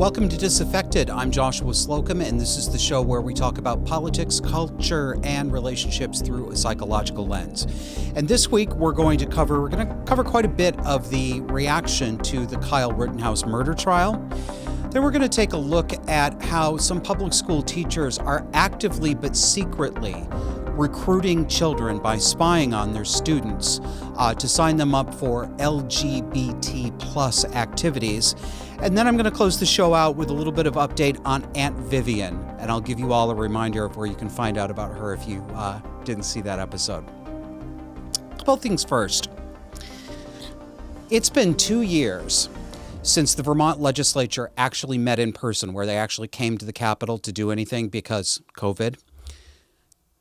Welcome to Disaffected. I'm Joshua Slocum, and this is the show where we talk about politics, culture, and relationships through a psychological lens. And this week we're going to cover quite a bit of the reaction to the Kyle Rittenhouse murder trial. Then we're going to take a look at how some public school teachers are actively but secretly recruiting children by spying on their students to sign them up for LGBT plus activities. And then I'm going to close the show out with a little bit of update on Aunt Vivian, and I'll give you all a reminder of where you can find out about her if you didn't see that episode. Both things first. It's been 2 years since the Vermont legislature actually met in person, where they actually came to the Capitol to do anything because COVID.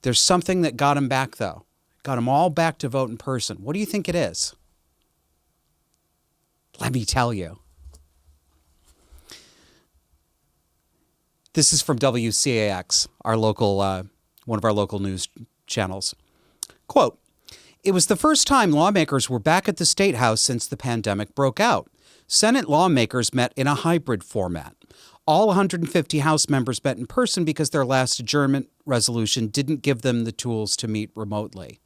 There's something that got them back, though. Got them all back to vote in person. What do you think it is? Let me tell you. This is from WCAX, our local, one of our local news channels. Quote, "It was the first time lawmakers were back at the State House since the pandemic broke out. Senate lawmakers met in a hybrid format. All 150 House members met in person because their last adjournment resolution didn't give them the tools to meet remotely.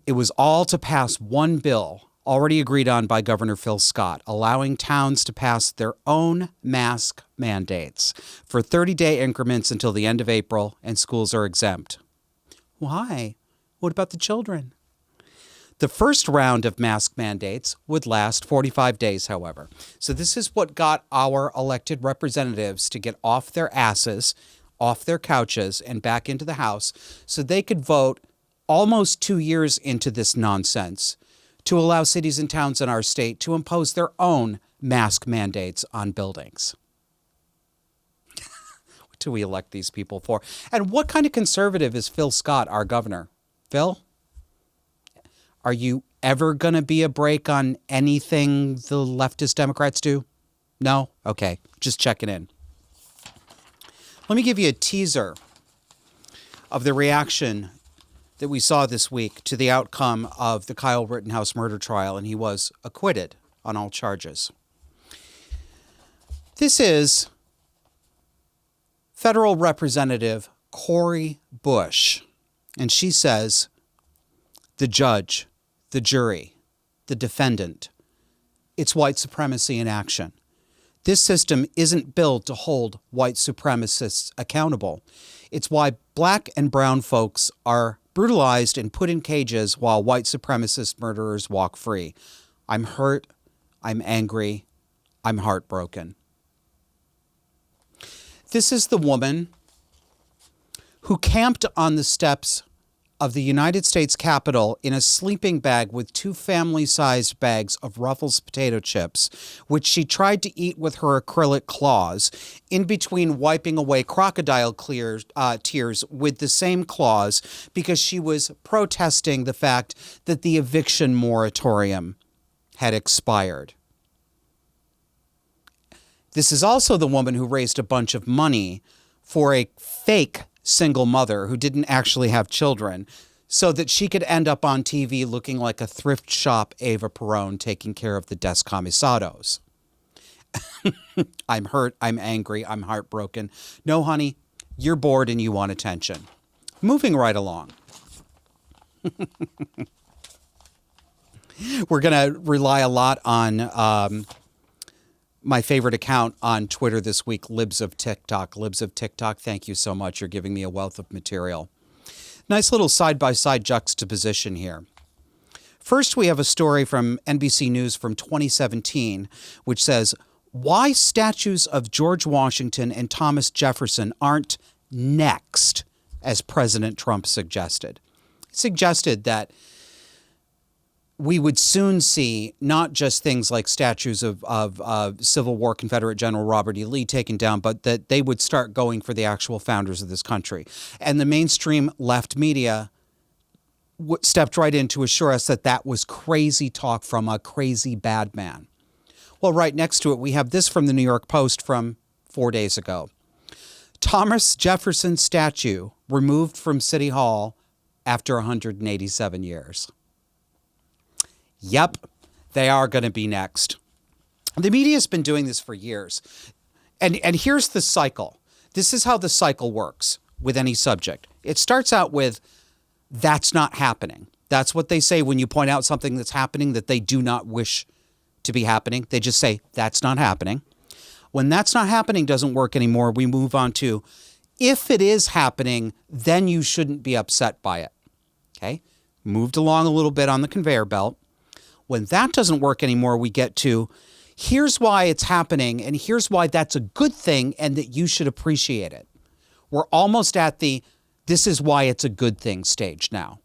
It was all to pass one bill already agreed on by Governor Phil Scott, allowing towns to pass their own mask mandates for 30-day increments until the end of April, and schools are exempt." Why? What about the children? The first round of mask mandates would last 45 days, however. So this is what got our elected representatives to get off their asses, off their couches, and back into the House so they could vote almost 2 years into this nonsense to allow cities and towns in our state to impose their own mask mandates on buildings. What do we elect these people for? And what kind of conservative is Phil Scott, our governor? Phil? Are you ever going to be a break on anything the leftist Democrats do? No? Okay, just checking in. Let me give you a teaser of the reaction that we saw this week to the outcome of the Kyle Rittenhouse murder trial, and he was acquitted on all charges. This is Federal Representative Cori Bush, and she says, the judge, the jury, the defendant, it's white supremacy in action. This system isn't built to hold white supremacists accountable. It's why black and brown folks are brutalized and put in cages while white supremacist murderers walk free. I'm hurt. I'm angry. I'm heartbroken. This is the woman who camped on the steps of the United States Capitol in a sleeping bag with 2 family-sized bags of Ruffles potato chips, which she tried to eat with her acrylic claws, in between wiping away crocodile tears with the same claws because she was protesting the fact that the eviction moratorium had expired. This is also the woman who raised a bunch of money for a fake single mother who didn't actually have children so that she could end up on TV looking like a thrift shop Eva Perón taking care of the descamisados. I'm hurt, I'm angry, I'm heartbroken. No, honey, you're bored and you want attention. Moving right along. We're going to rely a lot on my favorite account on Twitter this week, Libs of TikTok. Libs of TikTok, thank you so much. You're giving me a wealth of material. Nice little side-by-side juxtaposition here. First, we have a story from NBC News from 2017, which says, why statues of George Washington and Thomas Jefferson aren't next, as President Trump suggested. He suggested that we would soon see not just things like statues of Civil War Confederate General Robert E. Lee taken down, but that they would start going for the actual founders of this country. And the mainstream left media stepped right in to assure us that that was crazy talk from a crazy bad man. Well, right next to it, we have this from the New York Post from 4 days ago. Thomas Jefferson statue removed from City Hall after 187 years. Yep, they are going to be next. The media has been doing this for years. And here's the cycle. This is how the cycle works with any subject. It starts out with, that's not happening. That's what they say when you point out something that's happening that they do not wish to be happening. They just say, that's not happening. When that's not happening doesn't work anymore, we move on to, if it is happening, then you shouldn't be upset by it. Okay? Moved along a little bit on the conveyor belt. When that doesn't work anymore, we get to, here's why it's happening, and here's why that's a good thing and that you should appreciate it. We're almost at the, this is why it's a good thing stage now,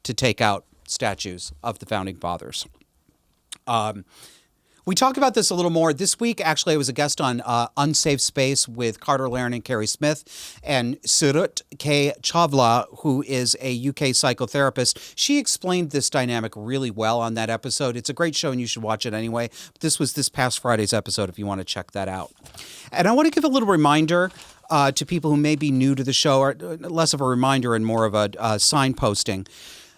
to take out statues of the Founding Fathers. We talk about this a little more. This week, actually, I was a guest on Unsafe Space with Carter Laren and Carrie Smith, and Surut K. Chavla, who is a UK psychotherapist. She explained this dynamic really well on that episode. It's a great show, and you should watch it anyway. But this was this past Friday's episode if you want to check that out. And I want to give a little reminder to people who may be new to the show, or less of a reminder and more of a signposting.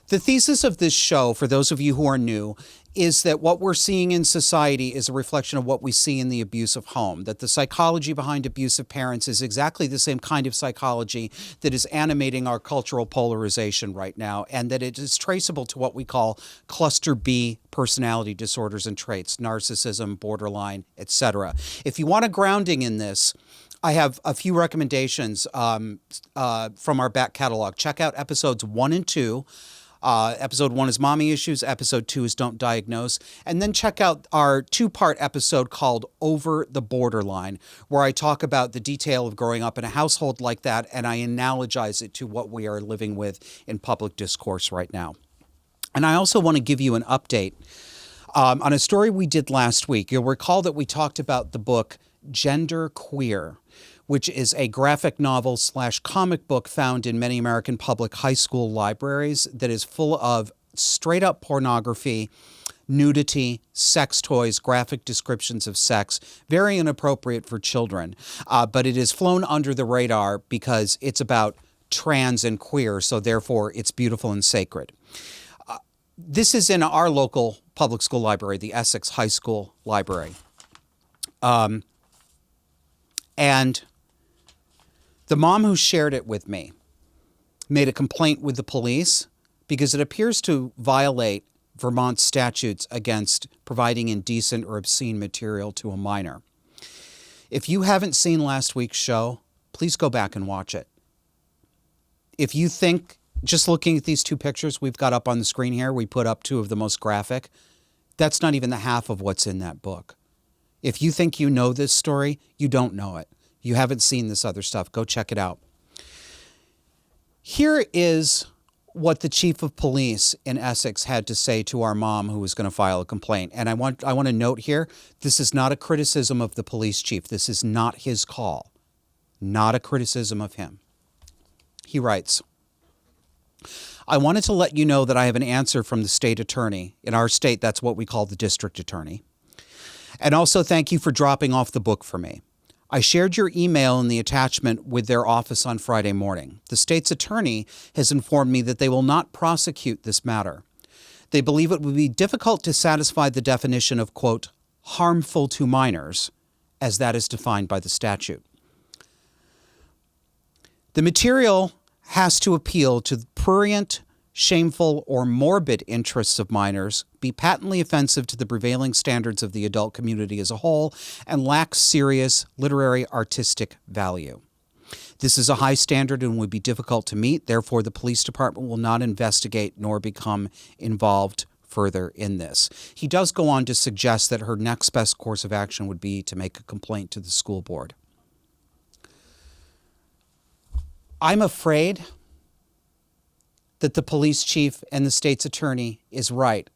The thesis of this show, for those of you who are new, is that what we're seeing in society is a reflection of what we see in the abusive home, that the psychology behind abusive parents is exactly the same kind of psychology that is animating our cultural polarization right now, and that it is traceable to what we call cluster B personality disorders and traits, narcissism, borderline, etc. If you want a grounding in this, I have a few recommendations from our back catalog. Check out episodes 1 and 2. Episode 1 is Mommy Issues. Episode 2 is Don't Diagnose. And then check out our 2-part episode called Over the Borderline, where I talk about the detail of growing up in a household like that, and I analogize it to what we are living with in public discourse right now. And I also want to give you an update on a story we did last week. You'll recall that we talked about the book Gender Queer, which is a graphic novel / comic book found in many American public high school libraries that is full of straight up pornography, nudity, sex toys, graphic descriptions of sex, very inappropriate for children. But it is flown under the radar because it's about trans and queer, so therefore it's beautiful and sacred. This is in our local public school library, the Essex High School Library. And the mom who shared it with me made a complaint with the police because it appears to violate Vermont statutes against providing indecent or obscene material to a minor. If you haven't seen last week's show, please go back and watch it. If you think, just looking at these 2 pictures we've got up on the screen here, we put up 2 of the most graphic, that's not even the half of what's in that book. If you think you know this story, you don't know it. You haven't seen this other stuff. Go check it out. Here is what the chief of police in Essex had to say to our mom who was going to file a complaint. And I want to note here, this is not a criticism of the police chief. This is not his call. Not a criticism of him. He writes, I wanted to let you know that I have an answer from the state attorney. In our state, that's what we call the district attorney. And also thank you for dropping off the book for me. I shared your email in the attachment with their office on Friday morning. The state's attorney has informed me that they will not prosecute this matter. They believe it would be difficult to satisfy the definition of, quote, harmful to minors, as that is defined by the statute. The material has to appeal to the prurient, shameful, or morbid interests of minors, be patently offensive to the prevailing standards of the adult community as a whole, and lack serious literary artistic value. This is a high standard and would be difficult to meet. Therefore, the police department will not investigate nor become involved further in this. He does go on to suggest that her next best course of action would be to make a complaint to the school board. I'm afraid that the police chief and the state's attorney is right.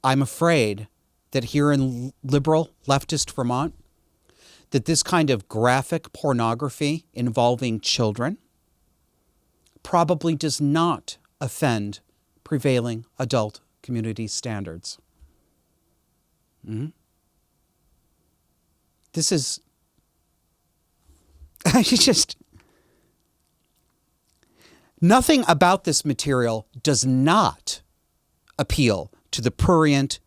I'm afraid that here in liberal leftist Vermont, that this kind of graphic pornography involving children probably does not offend prevailing adult community standards. This is just... Nothing about this material does not appeal to the prurient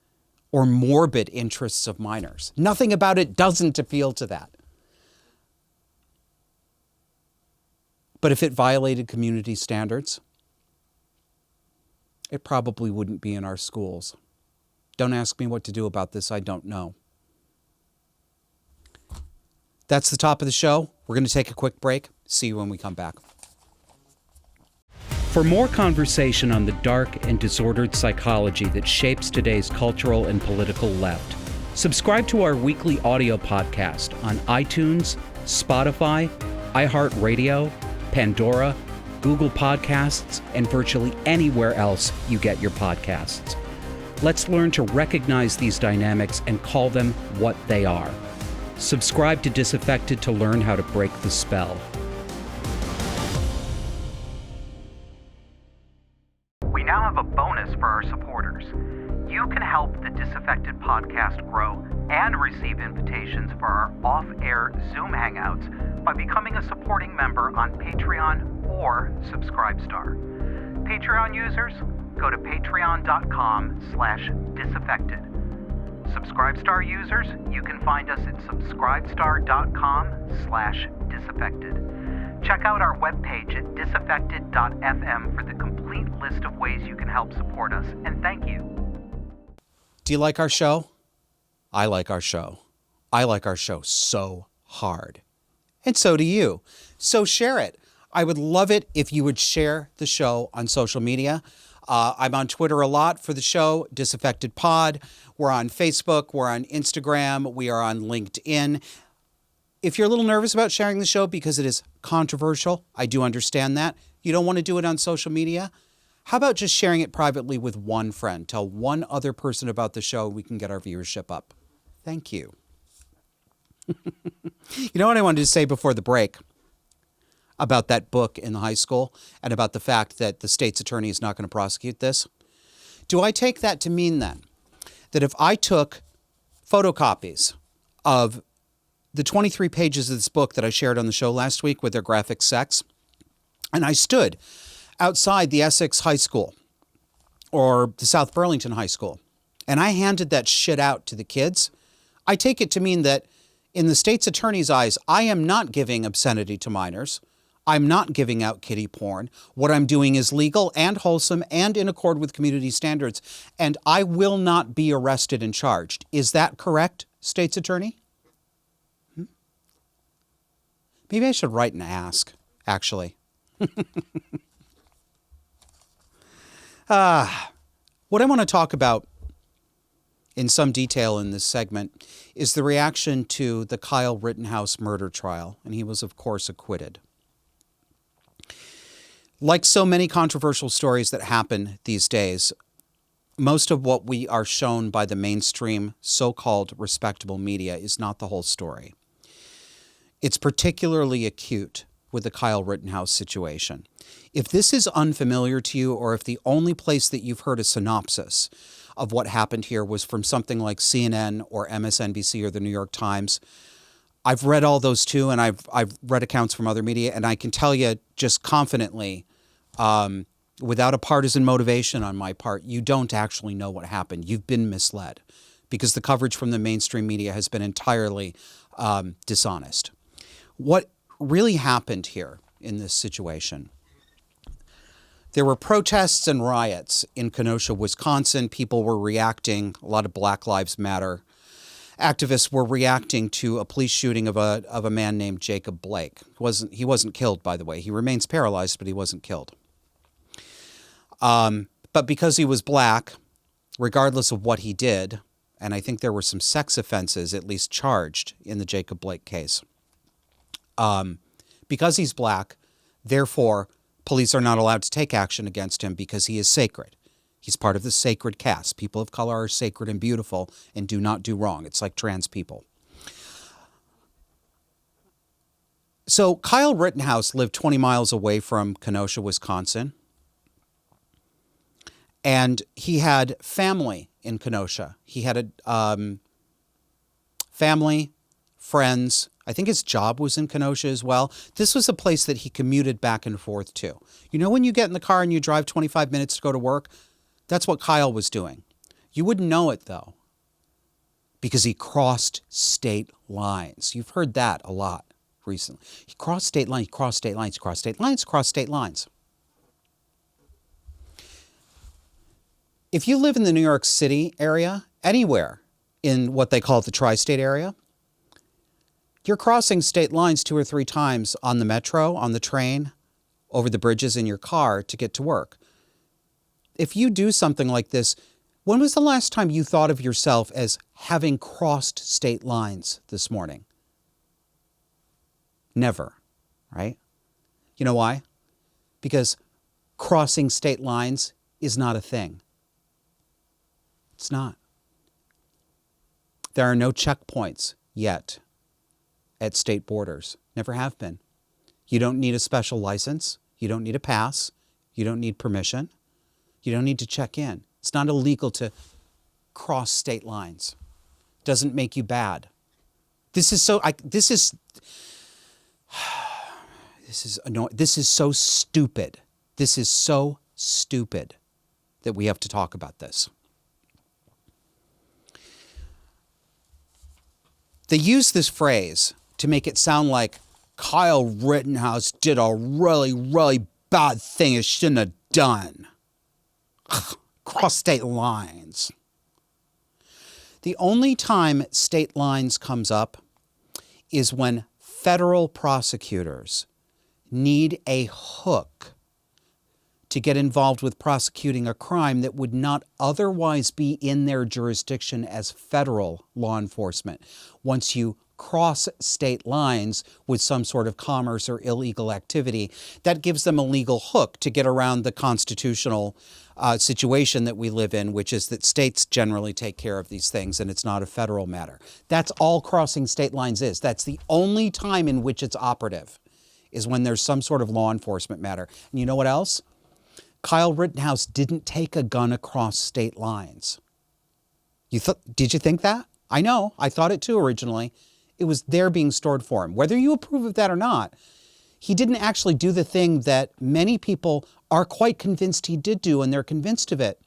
or morbid interests of minors. Nothing about it doesn't appeal to that. But if it violated community standards, it probably wouldn't be in our schools. Don't ask me what to do about this. I don't know. That's the top of the show. We're going to take a quick break. See you when we come back. For more conversation on the dark and disordered psychology that shapes today's cultural and political left, subscribe to our weekly audio podcast on iTunes, Spotify, iHeartRadio, Pandora, Google Podcasts, and virtually anywhere else you get your podcasts. Let's learn to recognize these dynamics and call them what they are. Subscribe to Disaffected to learn how to break the spell. We now have a bonus for our supporters. You can help the Disaffected podcast grow and receive invitations for our off-air Zoom hangouts by becoming a supporting member on Patreon or Subscribestar. Patreon users, go to patreon.com/disaffected. Subscribestar users, you can find us at subscribestar.com/disaffected. Check out our webpage at disaffected.fm for the complete list of ways you can help support us, and thank you. Do you like our show? I like our show. I like our show so hard. And so do you. So share it. I would love it if you would share the show on social media. I'm on Twitter a lot for the show, Disaffected Pod. We're on Facebook. We're on Instagram. We are on LinkedIn. If you're a little nervous about sharing the show because it is controversial, I do understand that. You don't want to do it on social media? How about just sharing it privately with one friend? Tell one other person about the show. We can get our viewership up. Thank you. You know what I wanted to say before the break about that book in the high school and about the fact that the state's attorney is not going to prosecute this? Do I take that to mean then that if I took photocopies of the 23 pages of this book that I shared on the show last week with their graphic sex, and I stood outside the Essex High School or the South Burlington High School, and I handed that shit out to the kids, I take it to mean that in the state's attorney's eyes, I am not giving obscenity to minors. I'm not giving out kiddie porn. What I'm doing is legal and wholesome and in accord with community standards, and I will not be arrested and charged. Is that correct, state's attorney? Maybe I should write and ask, actually. What I want to talk about in some detail in this segment is the reaction to the Kyle Rittenhouse murder trial, and he was, of course, acquitted. Like so many controversial stories that happen these days, most of what we are shown by the mainstream so-called respectable media is not the whole story. It's particularly acute with the Kyle Rittenhouse situation. If this is unfamiliar to you, or if the only place that you've heard a synopsis of what happened here was from something like CNN or MSNBC or the New York Times, I've read all those too, and I've read accounts from other media, and I can tell you just confidently, without a partisan motivation on my part, you don't actually know what happened. You've been misled because the coverage from the mainstream media has been entirely dishonest. What really happened here in this situation? There were protests and riots in Kenosha, Wisconsin. People were reacting. A lot of Black Lives Matter activists were reacting to a police shooting of a man named Jacob Blake. He wasn't killed, by the way. He remains paralyzed, but he wasn't killed. But because he was black, regardless of what he did, and I think there were some sex offenses at least charged in the Jacob Blake case. Because he's black, therefore, police are not allowed to take action against him because he is sacred. He's part of the sacred caste. People of color are sacred and beautiful and do not do wrong. It's like trans people. So Kyle Rittenhouse lived 20 miles away from Kenosha, Wisconsin. And he had family in Kenosha. He had a family, friends. I think his job was in Kenosha as well. This was a place that he commuted back and forth to. You know, when you get in the car and you drive 25 minutes to go to work, that's what Kyle was doing. You wouldn't know it, though, because he crossed state lines. You've heard that a lot recently. He crossed state lines, he crossed state lines, he crossed state lines, crossed state lines. If you live in the New York City area, anywhere in what they call the tri-state area, you're crossing state lines 2 or 3 times on the metro, on the train, over the bridges in your car to get to work. If you do something like this, when was the last time you thought of yourself as having crossed state lines this morning? Never, right? You know why? Because crossing state lines is not a thing. It's not. There are no checkpoints yet at state borders. Never have been. You don't need a special license. You don't need a pass. You don't need permission. You don't need to check in. It's not illegal to cross state lines. Doesn't make you bad. This is so stupid. This is so stupid that we have to talk about this. They use this phrase to make it sound like Kyle Rittenhouse did a really, really bad thing he shouldn't have done. Cross state lines. The only time state lines comes up is when federal prosecutors need a hook to get involved with prosecuting a crime that would not otherwise be in their jurisdiction as federal law enforcement. Once you cross state lines with some sort of commerce or illegal activity, that gives them a legal hook to get around the constitutional situation that we live in, which is that states generally take care of these things and it's not a federal matter. That's all crossing state lines is. That's the only time in which it's operative, is when there's some sort of law enforcement matter. And you know what else? Kyle Rittenhouse didn't take a gun across state lines. Did you think that? I know. I thought it too originally. It was there being stored for him. Whether you approve of that or not, he didn't actually do the thing that many people are quite convinced he did do, and they're convinced of it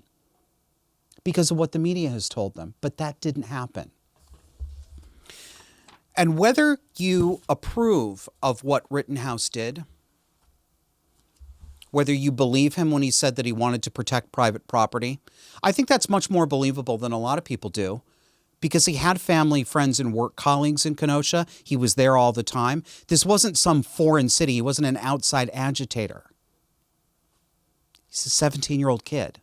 because of what the media has told them. But that didn't happen. And whether you approve of what Rittenhouse did, whether you believe him when he said that he wanted to protect private property, I think that's much more believable than a lot of people do, because he had family, friends, and work colleagues in Kenosha. He was there all the time. This wasn't some foreign city. He wasn't an outside agitator. He's a 17-year-old kid.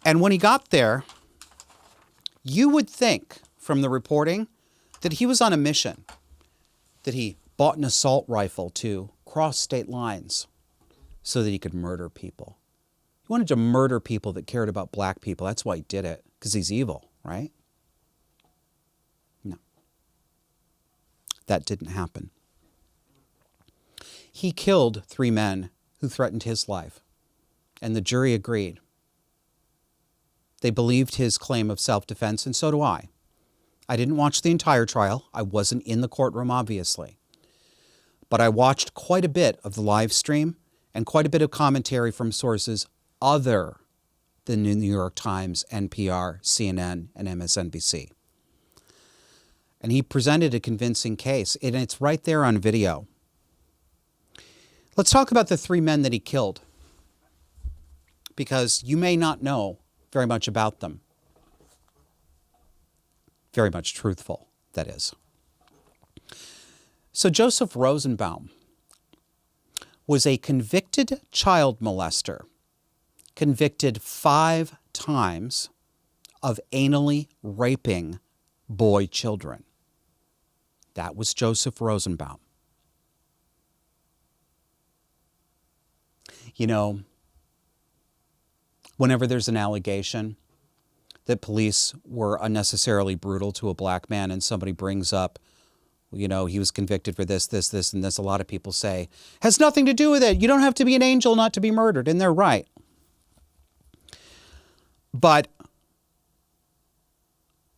And when he got there, you would think from the reporting that he was on a mission, that he bought an assault rifle to cross state lines so that he could murder people. He wanted to murder people that cared about black people. That's why he did it, because he's evil, right? No. That didn't happen. He killed 3 men who threatened his life, and the jury agreed. They believed his claim of self-defense, and so do I. I didn't watch the entire trial. I wasn't in the courtroom, obviously. But I watched quite a bit of the live stream and quite a bit of commentary from sources other than the New York Times, NPR, CNN, and MSNBC. And he presented a convincing case, and it's right there on video. Let's talk about the 3 men that he killed, because you may not know very much about them. Very much truthful, that is. So Joseph Rosenbaum was a convicted child molester, convicted 5 times of anally raping boy children. That was Joseph Rosenbaum. You know, whenever there's an allegation that police were unnecessarily brutal to a black man and somebody brings up, you know, he was convicted for this, this, this, and this, a lot of people say, has nothing to do with it. You don't have to be an angel not to be murdered. And they're right. But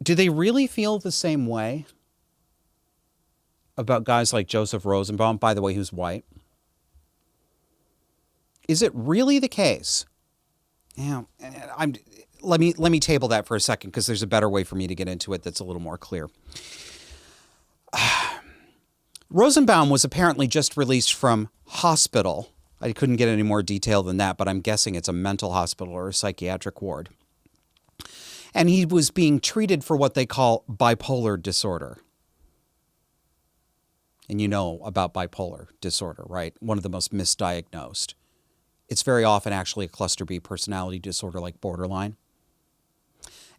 do they really feel the same way about guys like Joseph Rosenbaum, by the way, who's white? Is it really the case? You know, let me table that for a second because there's a better way for me to get into it that's a little more clear. Rosenbaum was apparently just released from hospital. I couldn't get any more detail than that, but I'm guessing it's a mental hospital or a psychiatric ward. And he was being treated for what they call bipolar disorder. And you know about bipolar disorder, right? One of the most misdiagnosed. It's very often actually a cluster B personality disorder like borderline.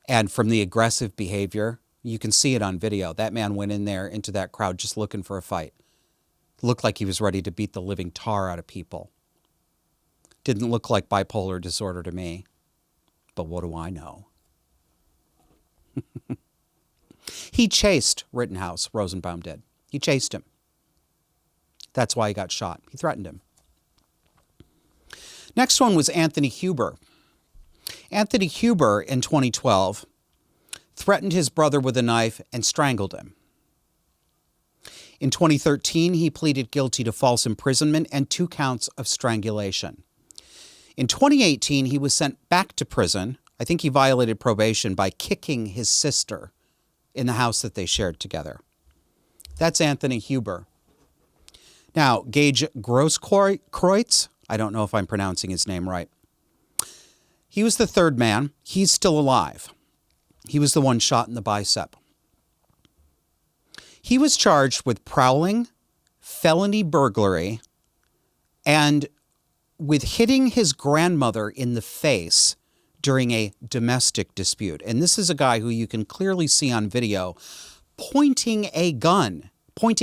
And from the aggressive behavior, you can see it on video. That man went in there into that crowd just looking for a fight. Looked like he was ready to beat the living tar out of people. Didn't look like bipolar disorder to me. But what do I know? He chased Rittenhouse, Rosenbaum did. He chased him. That's why he got shot. He threatened him. Next one was Anthony Huber. Anthony Huber, in 2012, threatened his brother with a knife and strangled him. In 2013, he pleaded guilty to false imprisonment and 2 counts of strangulation. In 2018, he was sent back to prison. I think he violated probation by kicking his sister in the house that they shared together. That's Anthony Huber. Now, Gage Kreutz, I don't know if I'm pronouncing his name right. He was the third man. He's still alive. He was the one shot in the bicep. He was charged with prowling, felony burglary, and with hitting his grandmother in the face during a domestic dispute. And this is a guy who you can clearly see on video pointing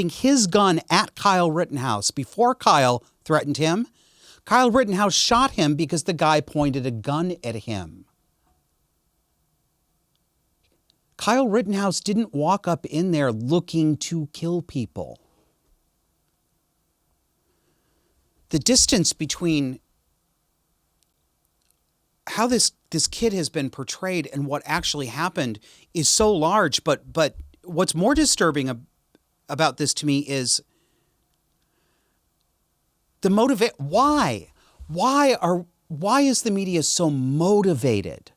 his gun at Kyle Rittenhouse. Before Kyle threatened him, Kyle Rittenhouse shot him because the guy pointed a gun at him. Kyle Rittenhouse didn't walk up in there looking to kill people. The distance between how this kid has been portrayed and what actually happened is so large. But what's more disturbing about this to me is the motivate. Why is the media so motivated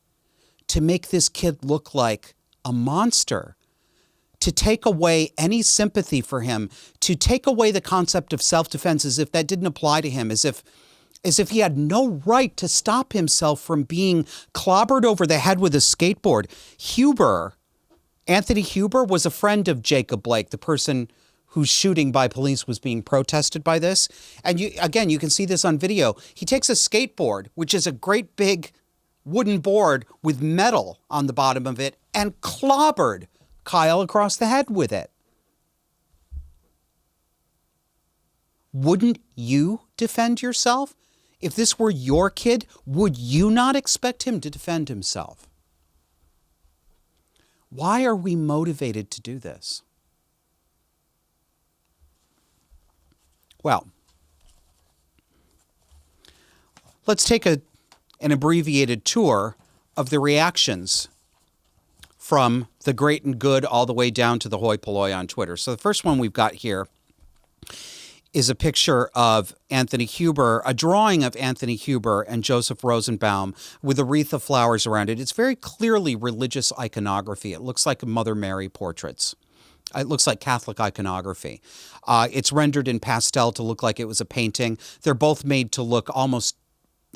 to make this kid look like a monster, to take away any sympathy for him, to take away the concept of self-defense as if that didn't apply to him, as if he had no right to stop himself from being clobbered over the head with a skateboard. Anthony Huber was a friend of Jacob Blake, the person whose shooting by police was being protested by this. And you can see this on video. He takes a skateboard, which is a great big wooden board with metal on the bottom of it, and clobbered Kyle across the head with it. Wouldn't you defend yourself? If this were your kid, would you not expect him to defend himself? Why are we motivated to do this? Well, let's take an abbreviated tour of the reactions from the great and good all the way down to the hoi polloi on Twitter. So the first one we've got here is a picture of Anthony Huber, a drawing of Anthony Huber and Joseph Rosenbaum with a wreath of flowers around it. It's very clearly religious iconography. It looks like Mother Mary portraits. It looks like Catholic iconography. It's rendered in pastel to look like it was a painting. They're both made to look almost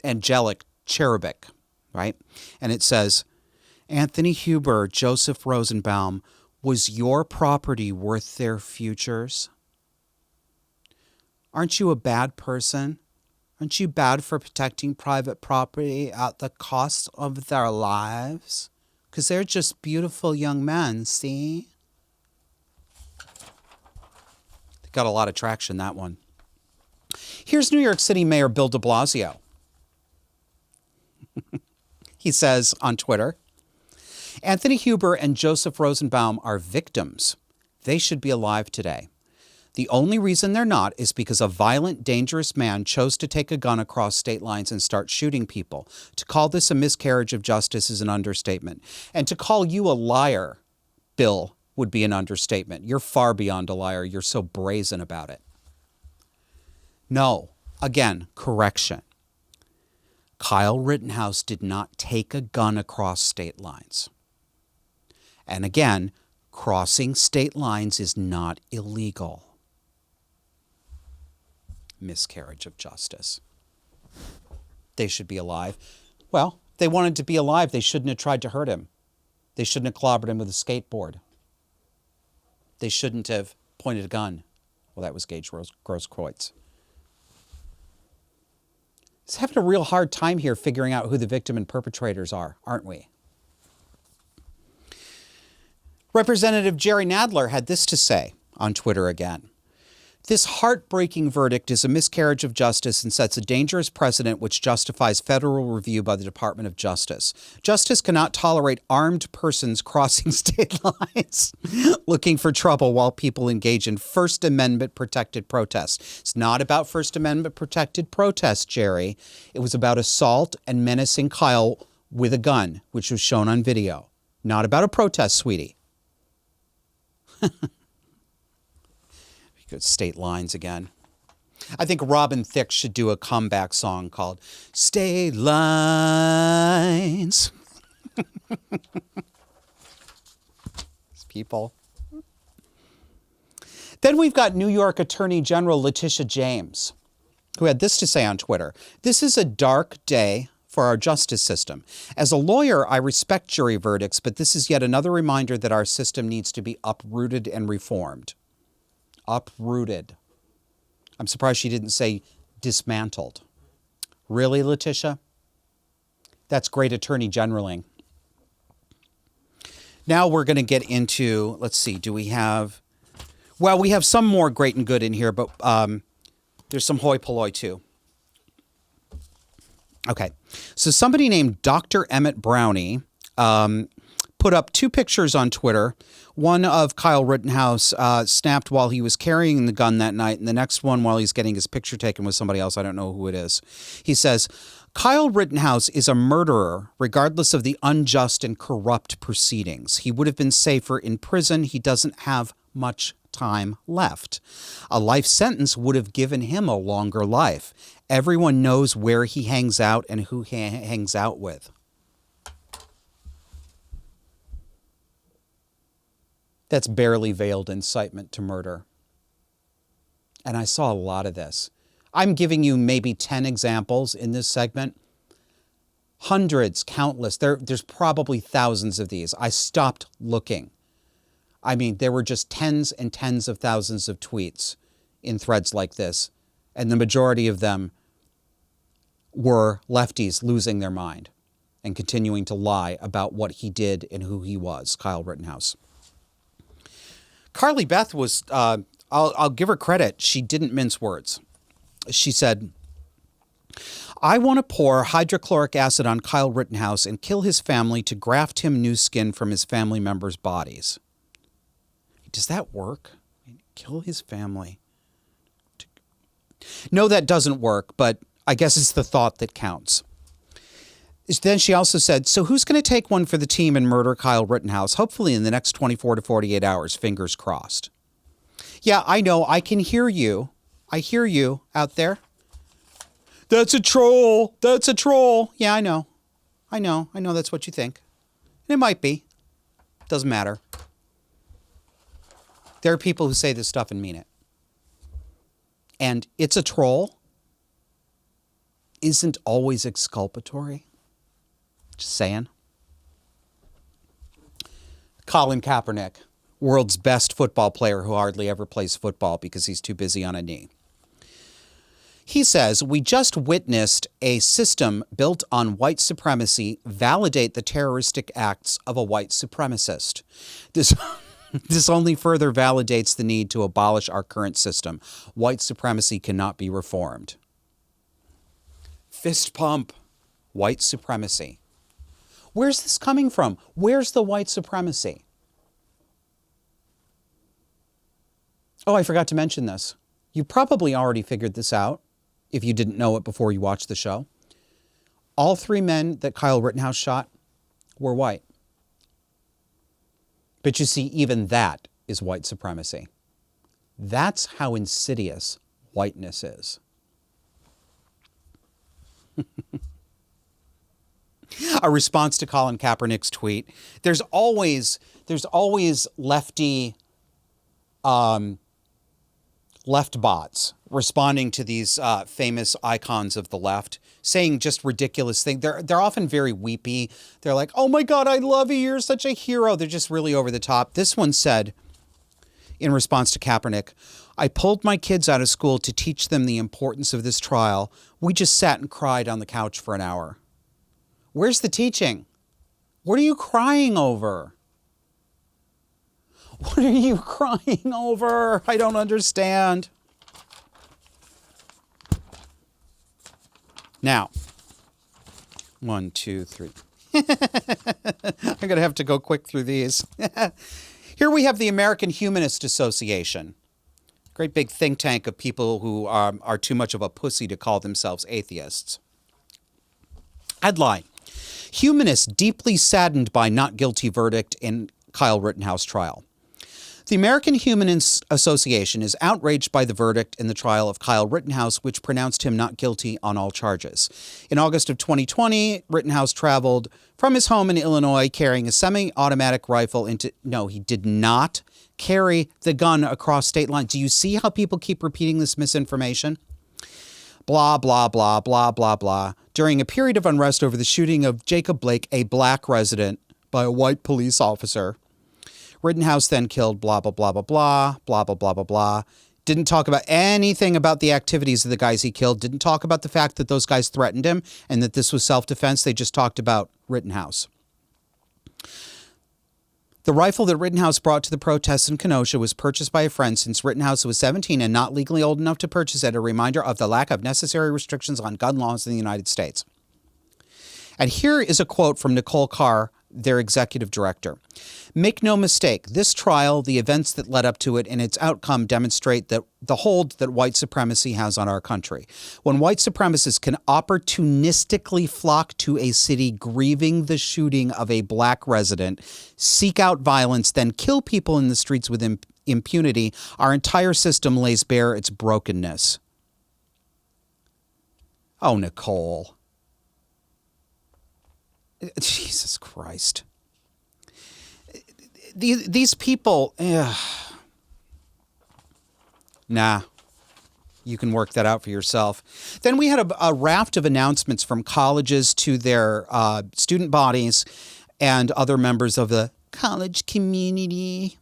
angelic, cherubic, right? And it says, Anthony Huber, Joseph Rosenbaum, was your property worth their futures? Aren't you a bad person? Aren't you bad for protecting private property at the cost of their lives? Because they're just beautiful young men, see? They got a lot of traction, that one. Here's New York City Mayor Bill de Blasio. He says on Twitter, Anthony Huber and Joseph Rosenbaum are victims. They should be alive today. The only reason they're not is because a violent, dangerous man chose to take a gun across state lines and start shooting people. To call this a miscarriage of justice is an understatement. And to call you a liar, Bill, would be an understatement. You're far beyond a liar. You're so brazen about it. No. Again, correction. Kyle Rittenhouse did not take a gun across state lines. And again, crossing state lines is not illegal. Miscarriage of justice. They should be alive. Well, if they wanted to be alive, they shouldn't have tried to hurt him. They shouldn't have clobbered him with a skateboard. They shouldn't have pointed a gun. Well, that was Gage Kreutz. He's having a real hard time here figuring out who the victim and perpetrators are, aren't we? Representative Jerry Nadler had this to say on Twitter again. This heartbreaking verdict is a miscarriage of justice and sets a dangerous precedent which justifies federal review by the Department of Justice. Justice cannot tolerate armed persons crossing state lines, looking for trouble while people engage in First Amendment protected protests. It's not about First Amendment protected protests, Jerry. It was about assault and menacing Kyle with a gun, which was shown on video. Not about a protest, sweetie. State lines again. I think Robin Thicke should do a comeback song called State Lines. These people. Then we've got New York Attorney General Letitia James, who had this to say on Twitter. This is a dark day for our justice system. As a lawyer, I respect jury verdicts, but this is yet another reminder that our system needs to be uprooted and reformed. Uprooted. I'm surprised she didn't say dismantled. Really, Letitia? That's great attorney generaling. Now we're going to get into, let's see, do we have, well, we have some more great and good in here, but there's some hoi polloi too. Okay, so somebody named Dr. Emmett Brownie put up two pictures on Twitter. One of Kyle Rittenhouse snapped while he was carrying the gun that night, and the next one while he's getting his picture taken with somebody else. I don't know who it is. He says, Kyle Rittenhouse is a murderer, regardless of the unjust and corrupt proceedings. He would have been safer in prison. He doesn't have much time left. A life sentence would have given him a longer life. Everyone knows where he hangs out and who he hangs out with. That's barely veiled incitement to murder. And I saw a lot of this. I'm giving you maybe 10 examples in this segment. Hundreds, countless. There's probably thousands of these. I stopped looking. I mean, there were just tens and tens of thousands of tweets in threads like this. And the majority of them were lefties losing their mind and continuing to lie about what he did and who he was, Kyle Rittenhouse. Carly Beth was, I'll give her credit, she didn't mince words. She said, I want to pour hydrochloric acid on Kyle Rittenhouse and kill his family to graft him new skin from his family members' bodies. Does that work? Kill his family. No, that doesn't work, but I guess it's the thought that counts. Then she also said, so who's going to take one for the team and murder Kyle Rittenhouse, hopefully in the next 24 to 48 hours, fingers crossed. Yeah, I know. I can hear you. I hear you out there. That's a troll. That's a troll. Yeah, I know. I know that's what you think. And it might be. Doesn't matter. There are people who say this stuff and mean it. And it's a troll isn't always exculpatory. Just saying. Colin Kaepernick, world's best football player who hardly ever plays football because he's too busy on a knee. He says, we just witnessed a system built on white supremacy validate the terroristic acts of a white supremacist. This only further validates the need to abolish our current system. White supremacy cannot be reformed. Fist pump. White supremacy. Where's this coming from? Where's the white supremacy? Oh, I forgot to mention this. You probably already figured this out if you didn't know it before you watched the show. All three men that Kyle Rittenhouse shot were white. But you see, even that is white supremacy. That's how insidious whiteness is. A response to Colin Kaepernick's tweet. There's always lefty left bots responding to these famous icons of the left, saying just ridiculous things. They're often very weepy. They're like, "Oh my God, I love you. You're such a hero." They're just really over the top. This one said, in response to Kaepernick, "I pulled my kids out of school to teach them the importance of this trial. We just sat and cried on the couch for an hour." Where's the teaching? What are you crying over? What are you crying over? I don't understand. Now, 1, 2, 3. I'm going to have to go quick through these. Here we have the American Humanist Association. Great big think tank of people who are too much of a pussy to call themselves atheists. Headline: Humanists deeply saddened by not guilty verdict in Kyle Rittenhouse trial. The American Humanist Association is outraged by the verdict in the trial of Kyle Rittenhouse, which pronounced him not guilty on all charges. In August of 2020, Rittenhouse traveled from his home in Illinois carrying a semi-automatic rifle into... No, he did not carry the gun across state lines. Do you see how people keep repeating this misinformation? Blah, blah, blah, blah, blah, blah. During a period of unrest over the shooting of Jacob Blake, a black resident, by a white police officer, Rittenhouse then killed blah, blah, blah, blah, blah, blah, blah, blah, blah, blah. Didn't talk about anything about the activities of the guys he killed. Didn't talk about the fact that those guys threatened him and that this was self-defense. They just talked about Rittenhouse. The rifle that Rittenhouse brought to the protests in Kenosha was purchased by a friend since Rittenhouse was 17 and not legally old enough to purchase it, a reminder of the lack of necessary restrictions on gun laws in the United States. And here is a quote from Nicole Carr, their executive director. "Make no mistake, this trial, the events that led up to it, and its outcome demonstrate that the hold that white supremacy has on our country. When white supremacists can opportunistically flock to a city grieving the shooting of a black resident, seek out violence, then kill people in the streets with impunity, our entire system lays bare its brokenness." Oh, Nicole. Jesus Christ. These people, nah, you can work that out for yourself. Then we had a raft of announcements from colleges to their student bodies and other members of the college community.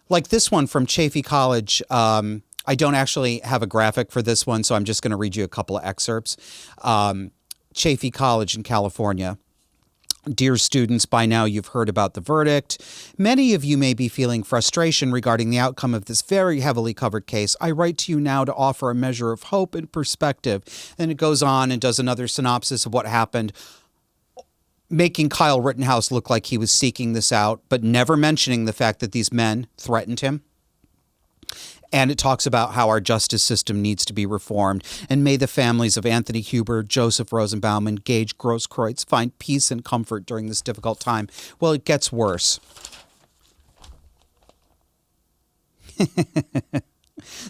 Like this one from Chaffey College. I don't actually have a graphic for this one, so I'm just going to read you a couple of excerpts. Chaffey College in California. "Dear students, by now you've heard about the verdict. Many of you may be feeling frustration regarding the outcome of this very heavily covered case. I write to you now to offer a measure of hope and perspective." And it goes on and does another synopsis of what happened, making Kyle Rittenhouse look like he was seeking this out, but never mentioning the fact that these men threatened him. And it talks about how our justice system needs to be reformed. And may the families of Anthony Huber, Joseph Rosenbaum, and Gage Kreutz find peace and comfort during this difficult time. Well, it gets worse.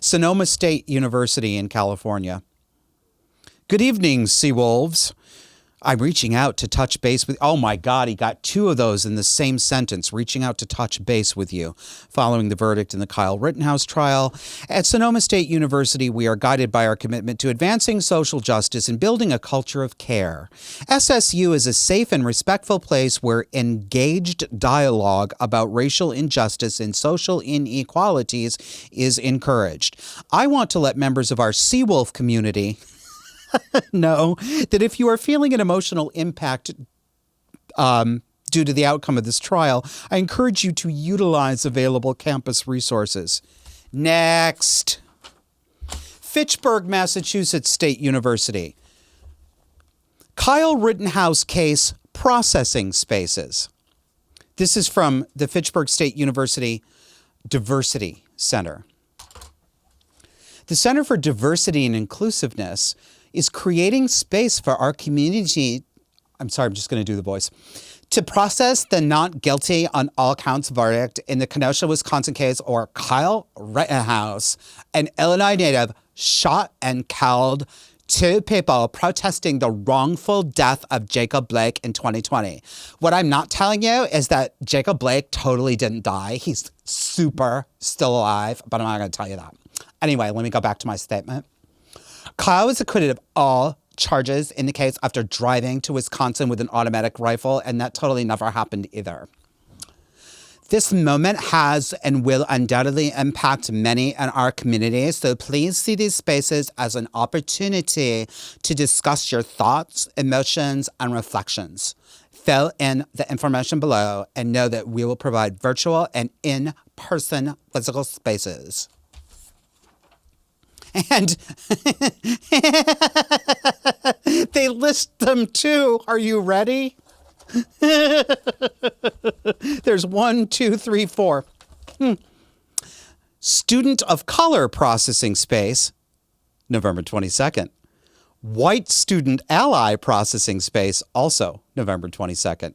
Sonoma State University in California. "Good evening, Seawolves. I'm reaching out to touch base with..." Oh my God, he got two of those in the same sentence. "Reaching out to touch base with you following the verdict in the Kyle Rittenhouse trial. At Sonoma State University, we are guided by our commitment to advancing social justice and building a culture of care. SSU is a safe and respectful place where engaged dialogue about racial injustice and social inequalities is encouraged. I want to let members of our Seawolf community know that if you are feeling an emotional impact due to the outcome of this trial, I encourage you to utilize available campus resources." Next. Fitchburg, Massachusetts State University. "Kyle Rittenhouse case processing spaces." This is from the Fitchburg State University Diversity Center. "The Center for Diversity and Inclusiveness is creating space for our community," I'm sorry, I'm just going to do the voice, "to process the not guilty on all counts verdict in the Kenosha, Wisconsin case or Kyle Rittenhouse, an Illinois native, shot and killed 2 people protesting the wrongful death of Jacob Blake in 2020. What I'm not telling you is that Jacob Blake totally didn't die. He's super still alive, but I'm not going to tell you that. Anyway, let me go back to my statement. Kyle was acquitted of all charges in the case after driving to Wisconsin with an automatic rifle, and that totally never happened either. This moment has and will undoubtedly impact many in our community, so please see these spaces as an opportunity to discuss your thoughts, emotions, and reflections. Fill in the information below and know that we will provide virtual and in-person physical spaces. And they list them too. Are you ready? There's 1, 2, 3, 4. Student of color processing space, November 22nd. White student ally processing space, also November 22nd.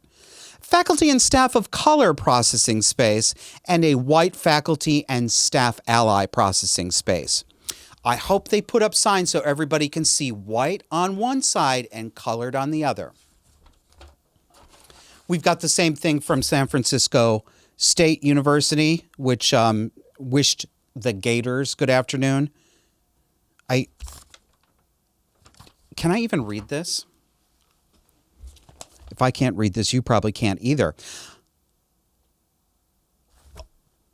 Faculty and staff of color processing space, and a white faculty and staff ally processing space. I hope they put up signs so everybody can see white on one side and colored on the other. We've got the same thing from San Francisco State University, which wished the Gators good afternoon. Can I even read this? If I can't read this, you probably can't either.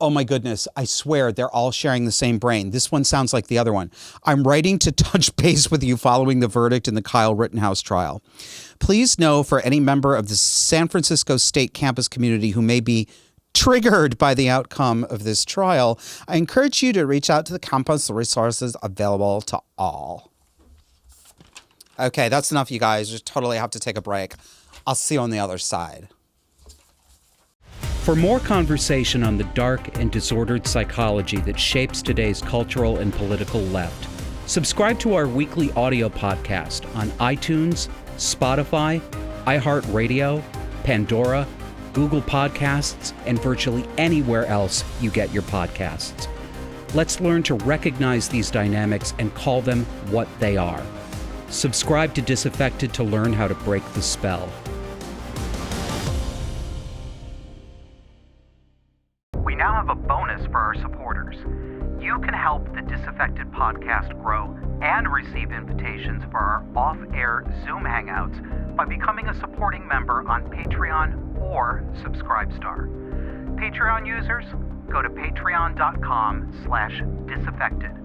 Oh my goodness, I swear they're all sharing the same brain. This one sounds like the other one. I'm writing to touch base with you following the verdict in the Kyle Rittenhouse trial. Please know for any member of the San Francisco State campus community who may be triggered by the outcome of this trial, I encourage you to reach out to the campus resources available to all. Okay, that's enough, you guys. Just totally have to take a break. I'll see you on the other side. For more conversation on the dark and disordered psychology that shapes today's cultural and political left, subscribe to our weekly audio podcast on iTunes, Spotify, iHeartRadio, Pandora, Google Podcasts, and virtually anywhere else you get your podcasts. Let's learn to recognize these dynamics and call them what they are. Subscribe to Disaffected to learn how to break the spell. We now have a bonus for our supporters. You can help the Disaffected podcast grow and receive invitations for our off-air Zoom hangouts by becoming a supporting member on Patreon or Subscribestar. Patreon users, go to patreon.com/disaffected.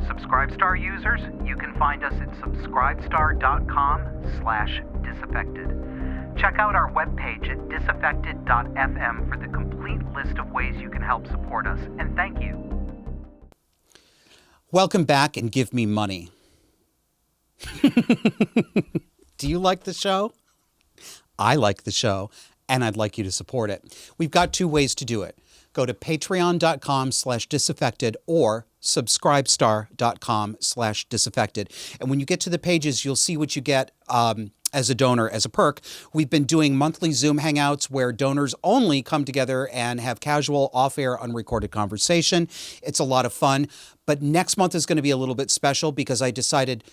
Subscribestar users, you can find us at subscribestar.com/disaffected. Check out our webpage at disaffected.fm for the complete list of ways you can help support us, and thank you. Welcome back and give me money. Do you like the show? I like the show, and I'd like you to support it. We've got 2 ways to do it. Go to patreon.com/disaffected or subscribestar.com/disaffected. And when you get to the pages, you'll see what you get as a donor, as a perk. We've been doing monthly Zoom hangouts where donors only come together and have casual, off-air, unrecorded conversation. It's a lot of fun. But next month is going to be a little bit special because I decided,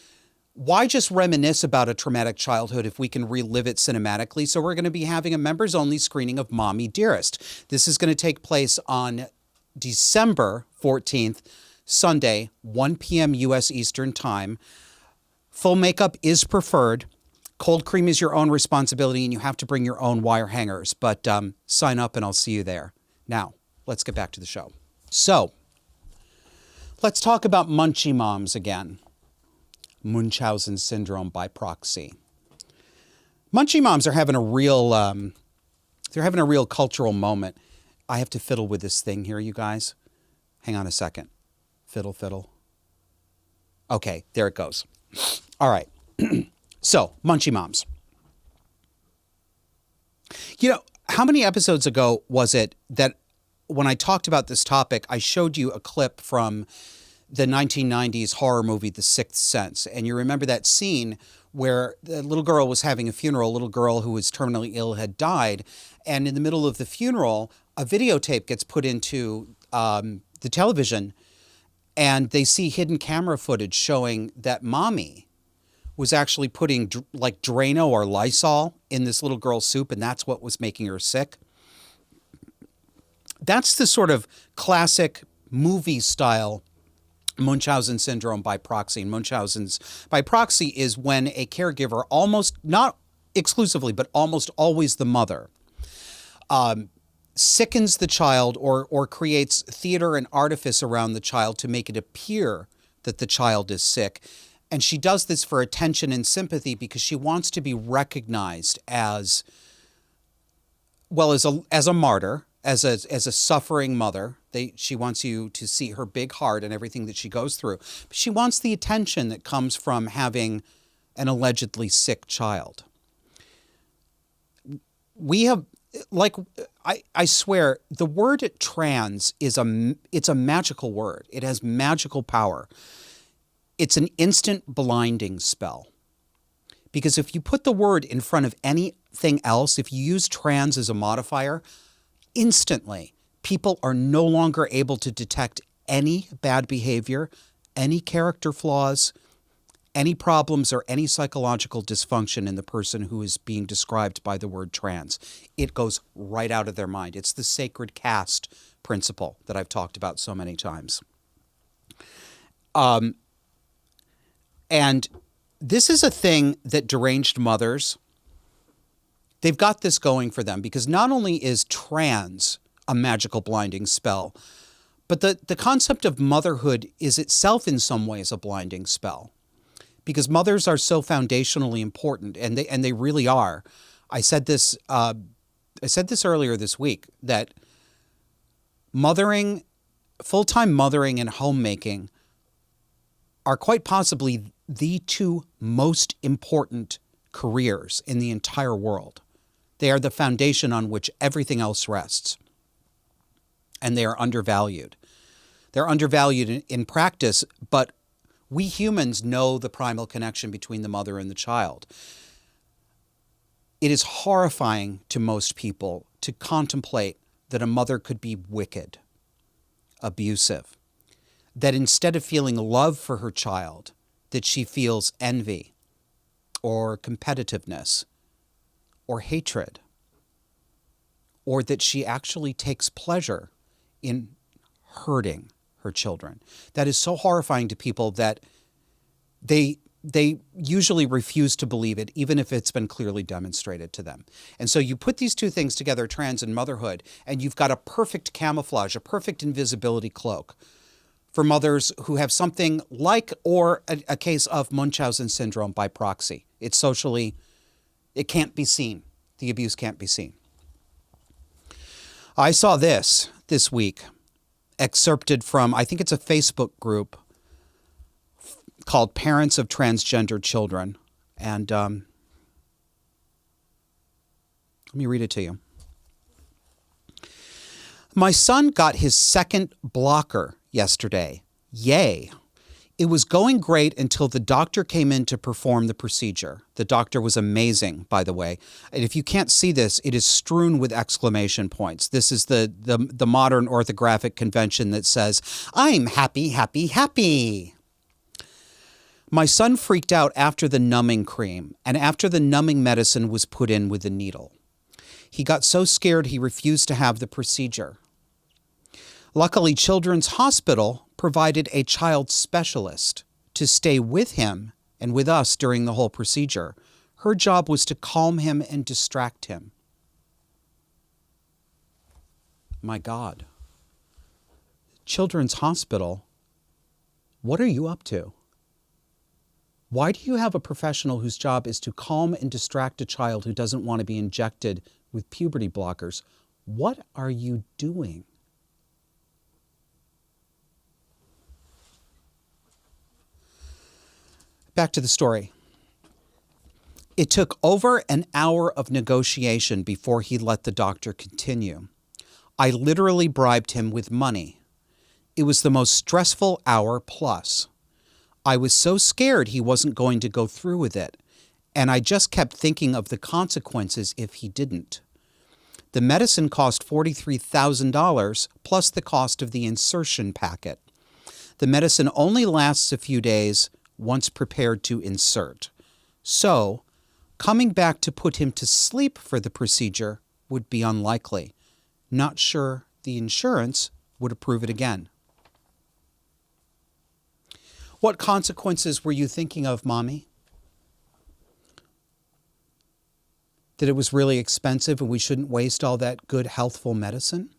why just reminisce about a traumatic childhood if we can relive it cinematically? So we're going to be having a members-only screening of Mommy Dearest. This is going to take place on December 14th, Sunday, 1 p.m. U.S. Eastern Time. Full makeup is preferred. Cold cream is your own responsibility, and you have to bring your own wire hangers. But sign up, and I'll see you there. Now, let's get back to the show. So, let's talk about Munchie Moms again. Munchausen syndrome by proxy. Munchie Moms are having a real, they're having a real cultural moment. I have to fiddle with this thing here, you guys. Hang on a second. Fiddle, fiddle. Okay, there it goes. All right. So, Munchie Moms. You know, how many episodes ago was it that when I talked about this topic, I showed you a clip from the 1990s horror movie, The Sixth Sense. And you remember that scene where the little girl was having a funeral, a little girl who was terminally ill had died. And in the middle of the funeral, a videotape gets put into the television, and they see hidden camera footage showing that mommy was actually putting like Drano or Lysol in this little girl's soup, and that's what was making her sick. That's the sort of classic movie style Munchausen syndrome by proxy. And Munchausen's by proxy is when a caregiver, almost not exclusively, but almost always the mother, sickens the child or creates theater and artifice around the child to make it appear that the child is sick. And she does this for attention and sympathy because she wants to be recognized as, well, as a martyr, as a suffering mother. She wants you to see her big heart and everything that she goes through. But she wants the attention that comes from having an allegedly sick child. We have, like, I swear, the word trans it's a magical word. It has magical power. It's an instant blinding spell. Because if you put the word in front of anything else, if you use trans as a modifier, instantly people are no longer able to detect any bad behavior, any character flaws, any problems, or any psychological dysfunction in the person who is being described by the word trans. It goes right out of their mind. It's the sacred caste principle that I've talked about so many times. And this is a thing that deranged mothers, they've got this going for them, because not only is trans a magical blinding spell, but the concept of motherhood is itself in some ways a blinding spell. Because mothers are so foundationally important, and they really are. I said this earlier this week, that mothering, full-time mothering and homemaking are quite possibly the two most important careers in the entire world. They are the foundation on which everything else rests. And they are undervalued. They're undervalued in practice, but we humans know the primal connection between the mother and the child. It is horrifying to most people to contemplate that a mother could be wicked, abusive, that instead of feeling love for her child, that she feels envy or competitiveness or hatred, or that she actually takes pleasure in hurting her children. That is so horrifying to people that they usually refuse to believe it, even if it's been clearly demonstrated to them. And so you put these two things together, trans and motherhood, and you've got a perfect camouflage, a perfect invisibility cloak for mothers who have something like or a case of Munchausen syndrome by proxy. It's socially, it can't be seen. The abuse can't be seen. I saw this week, excerpted from, I think it's a Facebook group called Parents of Transgender Children. And let me read it to you. My son got his second blocker yesterday. Yay. It was going great until the doctor came in to perform the procedure. The doctor was amazing, by the way. And if you can't see this, it is strewn with exclamation points. This is the modern orthographic convention that says, I'm happy, happy, happy. My son freaked out after the numbing cream and after the numbing medicine was put in with the needle. He got so scared he refused to have the procedure. Luckily, Children's Hospital provided a child specialist to stay with him and with us during the whole procedure. Her job was to calm him and distract him. My God. Children's Hospital, what are you up to? Why do you have a professional whose job is to calm and distract a child who doesn't want to be injected with puberty blockers? What are you doing? Back to the story. It took over an hour of negotiation before he let the doctor continue. I literally bribed him with money. It was the most stressful hour plus. I was so scared he wasn't going to go through with it, and I just kept thinking of the consequences if he didn't. The medicine cost $43,000 plus the cost of the insertion packet. The medicine only lasts a few days once prepared to insert. So, coming back to put him to sleep for the procedure would be unlikely. Not sure the insurance would approve it again. What consequences were you thinking of, Mommy? That it was really expensive and we shouldn't waste all that good, healthful medicine?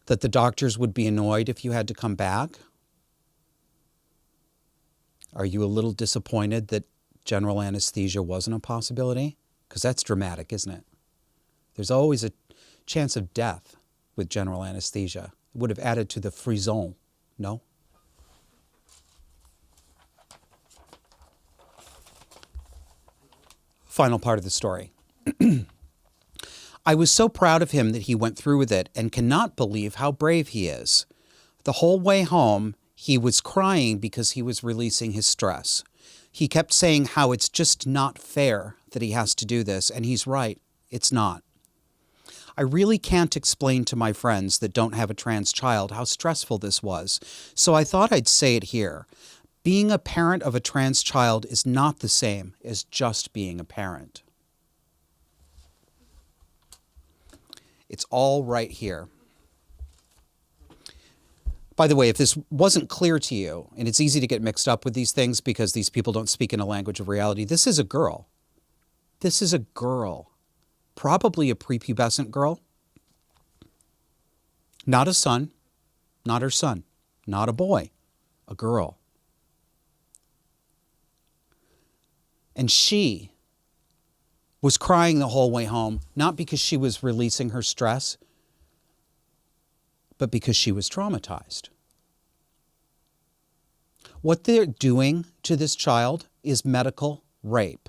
That the doctors would be annoyed if you had to come back? Are you a little disappointed that general anesthesia wasn't a possibility? Because that's dramatic, isn't it? There's always a chance of death with general anesthesia. It would have added to the frisson, no? Final part of the story. I was so proud of him that he went through with it and cannot believe how brave he is. The whole way home, he was crying because he was releasing his stress. He kept saying how it's just not fair that he has to do this, and he's right, it's not. I really can't explain to my friends that don't have a trans child how stressful this was, so I thought I'd say it here. Being a parent of a trans child is not the same as just being a parent. It's all right here. By the way, if this wasn't clear to you, and it's easy to get mixed up with these things because these people don't speak in a language of reality, this is a girl. This is a girl. Probably a prepubescent girl. Not a son. Not her son. Not a boy. A girl. And she was crying the whole way home, not because she was releasing her stress, but because she was traumatized. What they're doing to this child is medical rape.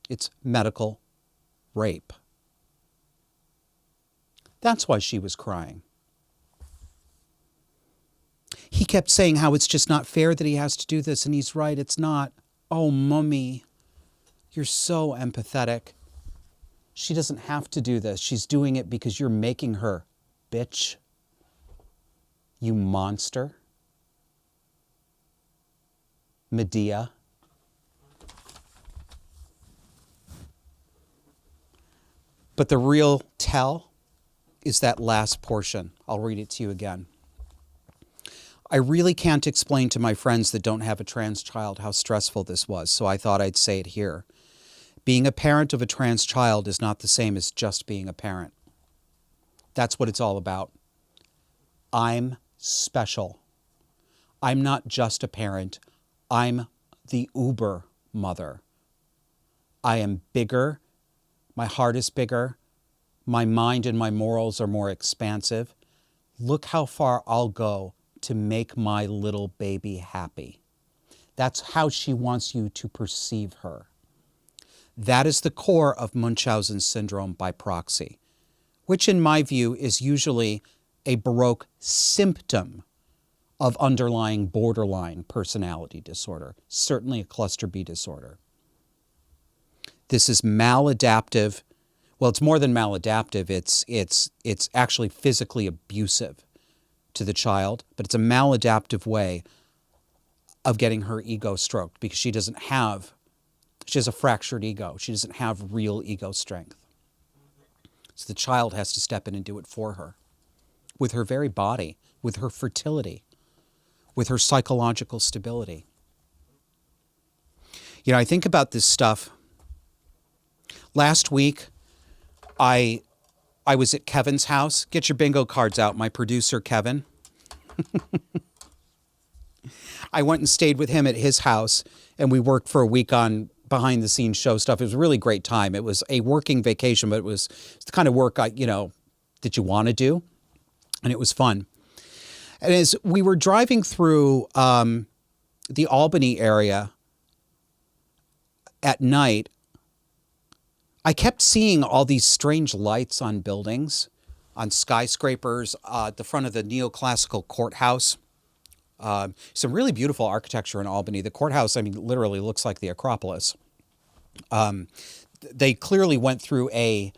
It's medical rape. That's why she was crying. He kept saying how it's just not fair that he has to do this, and he's right, it's not. Oh, Mummy, you're so empathetic. She doesn't have to do this. She's doing it because you're making her, bitch. You monster. Medea. But the real tell is that last portion. I'll read it to you again. I really can't explain to my friends that don't have a trans child how stressful this was, so I thought I'd say it here. Being a parent of a trans child is not the same as just being a parent. That's what it's all about. I'm special. I'm not just a parent. I'm the uber mother. I am bigger. My heart is bigger. My mind and my morals are more expansive. Look how far I'll go to make my little baby happy. That's how she wants you to perceive her. That is the core of Munchausen syndrome by proxy, which in my view is usually a Baroque symptom of underlying borderline personality disorder, certainly a cluster B disorder. This is maladaptive. Well, it's more than maladaptive. It's actually physically abusive to the child, but it's a maladaptive way of getting her ego stroked because she has a fractured ego. She doesn't have real ego strength. So the child has to step in and do it for her with her very body, with her fertility, with her psychological stability. You know, I think about this stuff. Last week, I was at Kevin's house. Get your bingo cards out, my producer, Kevin. I went and stayed with him at his house, and we worked for a week on behind-the-scenes show stuff. It was a really great time. It's a working vacation, but it's the kind of work that you want to do, and it was fun. And as we were driving through the Albany area at night, I kept seeing all these strange lights on buildings, on skyscrapers, at the front of the neoclassical courthouse. Some really beautiful architecture in Albany. The courthouse, literally looks like the Acropolis. They clearly went through a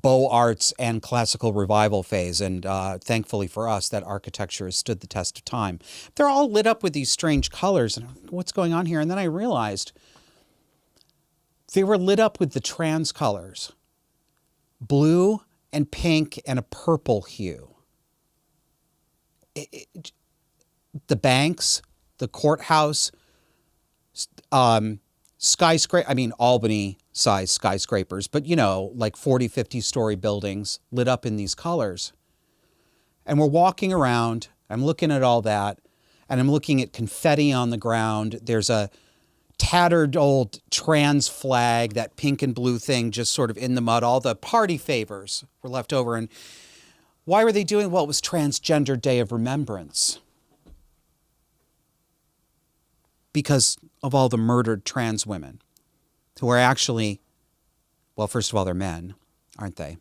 Beaux Arts and classical revival phase. And thankfully for us, that architecture has stood the test of time. They're all lit up with these strange colors. And what's going on here? And then I realized they were lit up with the trans colors. Blue and pink and a purple hue. The banks, the courthouse, skyscraper, I mean, Albany-sized skyscrapers, but, you know, like 40, 50-story buildings lit up in these colors. And we're walking around, I'm looking at all that, and I'm looking at confetti on the ground. There's a tattered old trans flag, that pink and blue thing just sort of in the mud. All the party favors were left over. And why were they doing? Well, it was Transgender Day of Remembrance. Because of all the murdered trans women who are actually, well, first of all, they're men, aren't they?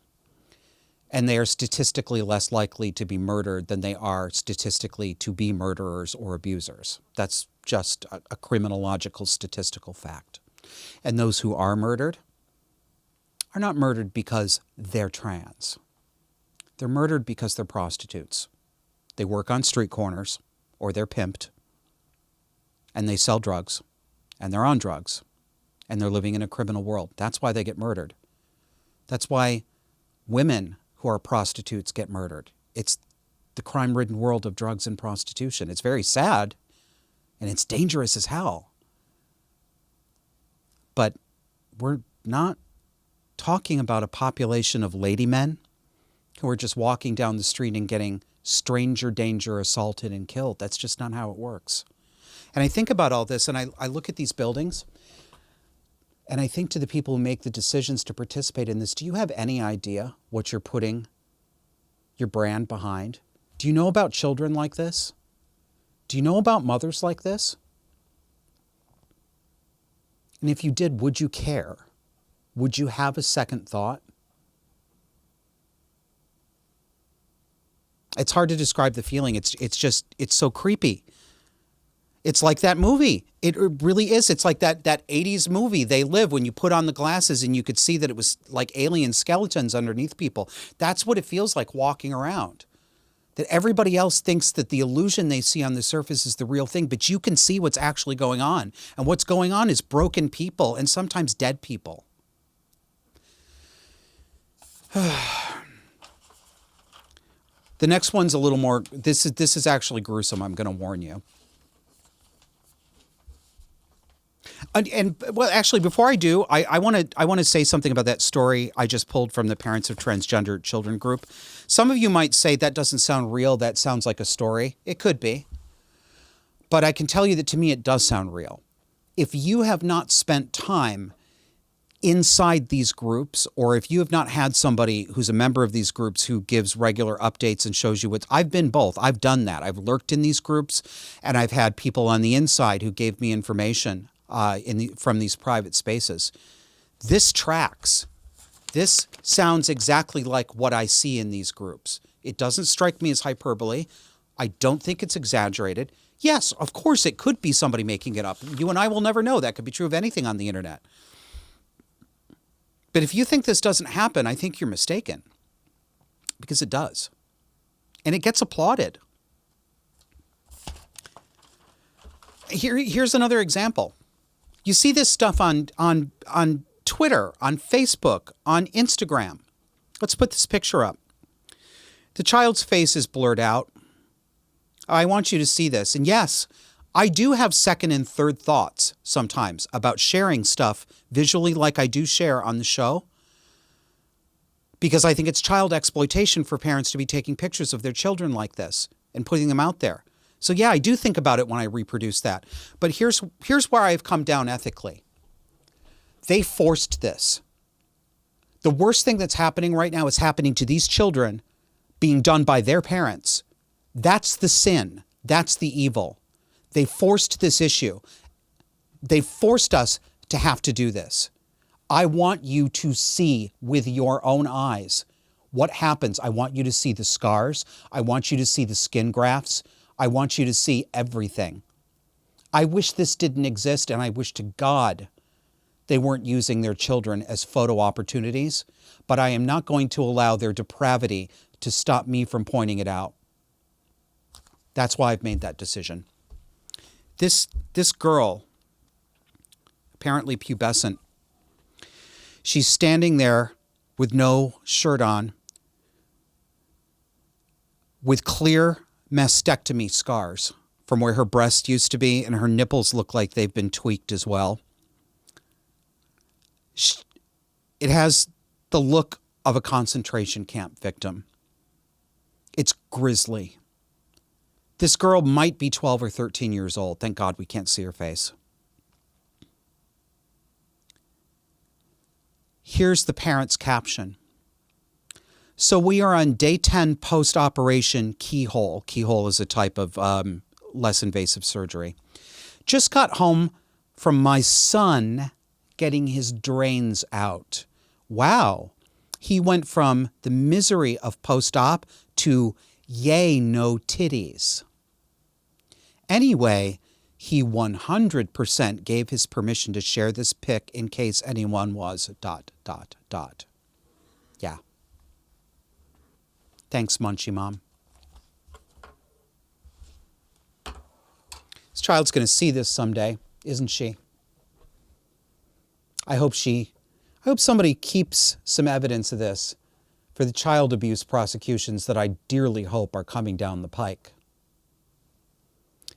And they are statistically less likely to be murdered than they are statistically to be murderers or abusers. That's just a criminological statistical fact. And those who are murdered are not murdered because they're trans. They're murdered because they're prostitutes. They work on street corners, or they're pimped, and they sell drugs, and they're on drugs, and they're living in a criminal world. That's why they get murdered. That's why women who are prostitutes get murdered. It's the crime-ridden world of drugs and prostitution. It's very sad, and it's dangerous as hell. But we're not talking about a population of lady men who are just walking down the street and getting stranger danger assaulted and killed. That's just not how it works. And I think about all this, and I look at these buildings, and I think to the people who make the decisions to participate in this, do you have any idea what you're putting your brand behind? Do you know about children like this? Do you know about mothers like this? And if you did, would you care? Would you have a second thought? It's hard to describe the feeling. It's so creepy. It's like that movie. It really is. It's like that 80s movie, They Live, when you put on the glasses and you could see that it was like alien skeletons underneath people. That's what it feels like walking around. That everybody else thinks that the illusion they see on the surface is the real thing, but you can see what's actually going on. And what's going on is broken people and sometimes dead people. The next one's a little more, this is actually gruesome, I'm going to warn you. And well, actually, before I do, I want to say something about that story I just pulled from the Parents of Transgender Children group. Some of you might say that doesn't sound real. That sounds like a story. It could be. But I can tell you that to me, it does sound real. If you have not spent time inside these groups, or if you have not had somebody who's a member of these groups who gives regular updates and shows you what, I've been both. I've done that. I've lurked in these groups, and I've had people on the inside who gave me information from these private spaces. This tracks. This sounds exactly like what I see in these groups. It doesn't strike me as hyperbole. I don't think it's exaggerated. Yes, of course it could be somebody making it up. You and I will never know. That could be true of anything on the internet. But if you think this doesn't happen, I think you're mistaken. Because it does. And it gets applauded. Here's another example. You see this stuff on Twitter, on Facebook, on Instagram. Let's put this picture up. The child's face is blurred out. I want you to see this. And yes, I do have second and third thoughts sometimes about sharing stuff visually like I do share on the show, because I think it's child exploitation for parents to be taking pictures of their children like this and putting them out there. So yeah, I do think about it when I reproduce that. But here's where I've come down ethically. They forced this. The worst thing that's happening right now is happening to these children being done by their parents. That's the sin. That's the evil. They forced this issue. They forced us to have to do this. I want you to see with your own eyes what happens. I want you to see the scars. I want you to see the skin grafts. I want you to see everything. I wish this didn't exist, and I wish to God they weren't using their children as photo opportunities, but I am not going to allow their depravity to stop me from pointing it out. That's why I've made that decision. This girl, apparently pubescent, she's standing there with no shirt on, with clear mastectomy scars from where her breast used to be, and her nipples look like they've been tweaked as well. It has the look of a concentration camp victim. It's grisly. This girl might be 12 or 13 years old. Thank God we can't see her face. Here's the parent's caption. So we are on day 10 post-operation keyhole. Keyhole is a type of less invasive surgery. Just got home from my son getting his drains out. Wow. He went from the misery of post-op to yay, no titties. Anyway, he 100% gave his permission to share this pic in case anyone was ... Yeah. Thanks, Munchie Mom. This child's going to see this someday, isn't she? I hope somebody keeps some evidence of this for the child abuse prosecutions that I dearly hope are coming down the pike.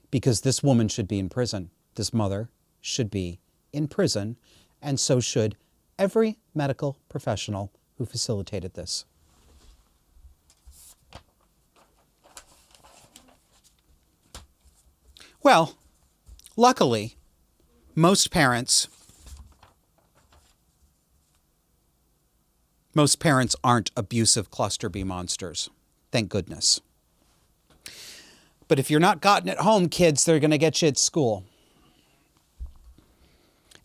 Because this woman should be in prison. This mother should be in prison, and so should every medical professional who facilitated this. Well, luckily, most parents aren't abusive cluster B monsters. Thank goodness. But if you're not gotten at home, kids, they're going to get you at school.